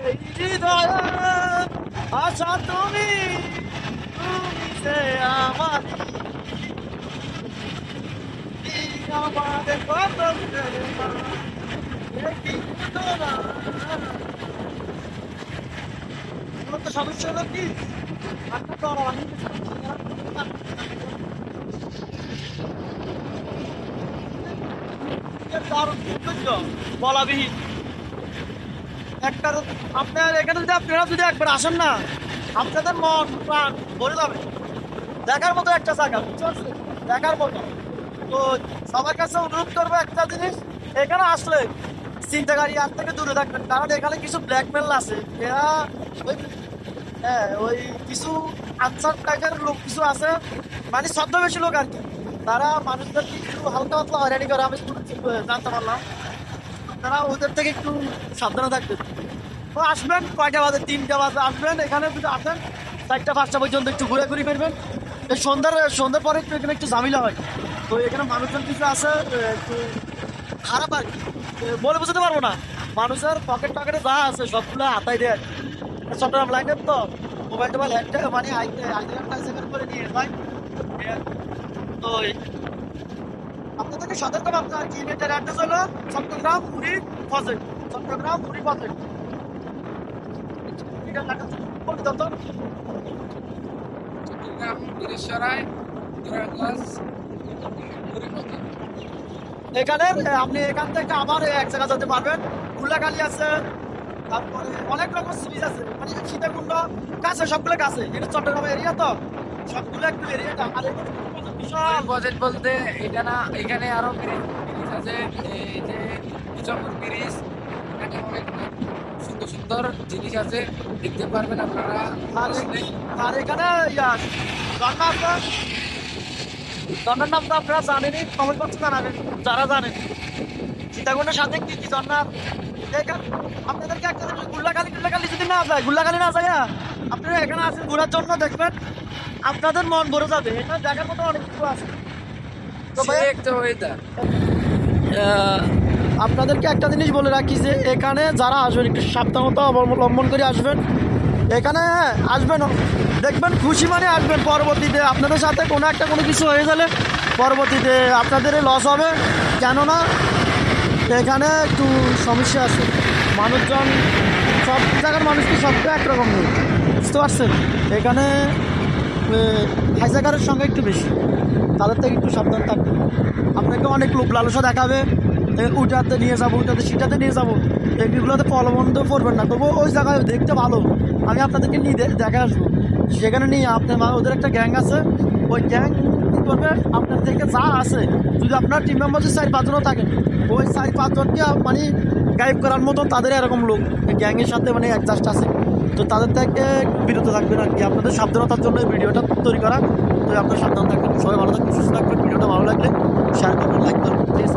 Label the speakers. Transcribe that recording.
Speaker 1: এই হৃদয়ে আশা তুমি, তুমি যে আমার আমাদের কত সমস্যা হলো কি বলাবিহীন একটা আপনার এখানে যদি আপনারা যদি একবার আসেন না আপনাদের মন প্রাণ ভরে যাবে। দেখার মতো একটা জায়গা, বুঝতে পারছেন? দেখার মতো। তো সবার কাছে অনুরোধ করবো একটা জিনিস, এখানে আসলে চিন্তাকারী আর থেকে দূরে থাকবেন, কারণ এখানে কিছু ব্ল্যাকমেল আছে। এরা হ্যাঁ ওই কিছু আনসার টাইপের লোক কিছু আছে, মানে ছদ্মবেশী লোক আর কি। তারা মানুষদের একটু হালকা পাতলা হয়রানি করে, আমি জানতে পারলাম। তারা ওদের থেকে একটু সাবধানে থাকবে। তো আসবেন কয়টা বাজে, 3টা বাজে আসবেন। এখানে যদি আসেন 4টা 5টা পর্যন্ত একটু ঘুরে ঘুরে ফিরবেন। এই সন্ধ্যার পরে একটু এখানে একটু ঝামেলা হয়। তো এখানে মানুষজন কিছু আছে একটু খারাপ আর কি, বলে বুঝতে পারবো না। মানুষের পকেট টকেটে যা আছে সবগুলো হাতায় দেয়। চট্টগ্রাম লাইনের তো মোবাইল টোবাইল হ্যাকটা মানে আইডি করে নিয়ে যায়। তো আপনাদেরকে সতর্ক ভাবতে আর কি, এটার অ্যাড্রেস হলো চট্টগ্রাম মুড়ি ফজেট। চট্টগ্রাম মুড়ি ফজেট
Speaker 2: চট্টগ্রাম বীরেশ্বরায় গ্লাস
Speaker 1: এখানে আপনি এখান থেকে আবার এক জায়গা যেতে পারবেন। গুল্লাখালী আছে, তারপরে অনেক রকম সিরিজ আছে, মানে সীতাকুণ্ড কাছে, সবগুলো কাছে। এটা চট্টগ্রাম এরিয়া তো সবগুলো একটু এরিয়াটা আর বিশাল।
Speaker 2: বাজেট বলতে এটা না, এখানে আরো ব্রিজ আছে, এই যে ইচমপুর ব্রিজ, এখানে অনেক সুন্দর সুন্দর জিনিস আছে, দেখতে পারবেন আপনারা
Speaker 1: আর
Speaker 2: আসলে।
Speaker 1: আর এখানে ঝর্ণা আছে। ঝর্ণার নাম তো আপনারা জানেনই, কমেন্ট বক্সে জানাবেন যারা জানেন সীতাকুণ্ডের সাথে কি কি ঝর্ণা। আপনাদেরকে একটা গুল্লাখালী যদি না যায়, গুল্লাখালী না যায় আপনারা এখানে আসেন ঘোরার জন্য, দেখবেন আপনাদের মন ভরে যাবে। এটা দেখার মতো অনেক কিছু আছে। তো ভাই
Speaker 2: একটা ওয়েদার
Speaker 1: আপনাদেরকে একটা জিনিস বলে রাখি যে এখানে যারা আসবেন একটু সাবধানতা অবলম্বন করে আসবেন। এখানে আসবেন, দেখবেন খুশি মানে আসবেন। পরবর্তীতে আপনাদের সাথে কোনো কিছু হয়ে গেলে পরবর্তীতে আপনাদের লস হবে। কেননা এখানে একটু সমস্যা আছে, মানুষজন সব জায়গার মানুষ কি সবটা একরকম নেই, বুঝতে পারছেন? এখানে হাইজাকারের সঙ্গে একটু বেশি, তাদের থেকে একটু সাবধান থাকবে। আপনাকে অনেক লোক লালসা দেখাবে, ওইটাতে নিয়ে যাবো, ওইটাতে সেটাতে নিয়ে যাবো, এগুলোতে পলবন্ধ করবেন না। তবু ওই জায়গায় দেখতে ভালো, আমি আপনাদেরকে নিয়ে দেখে আসবো। সেখানে নিয়ে আপনার ওদের একটা গ্যাং আছে, ওই গ্যাং কী করবে, আপনার থেকে যা আছে, যদি আপনার টিম মেম্বার যদি 4-5জনও থাকেন, ওই 4-5জনকে মানে গাইড করার মতো তাদের এরকম লোক গ্যাংয়ের সাথে মানে অ্যাডজাস্ট আছে। তো তাদের থেকে একটু বিরত থাকবেন আর কি, আপনাদের সাবধানতার জন্য এই ভিডিওটা তৈরি করা। তো আপনার সাবধান থাকবেন, সবাই ভালো থাকবেন, সুস্থ থাকবেন। ভিডিওটা ভালো লাগলে শেয়ার করবেন, লাইক করবেন, প্লিজ।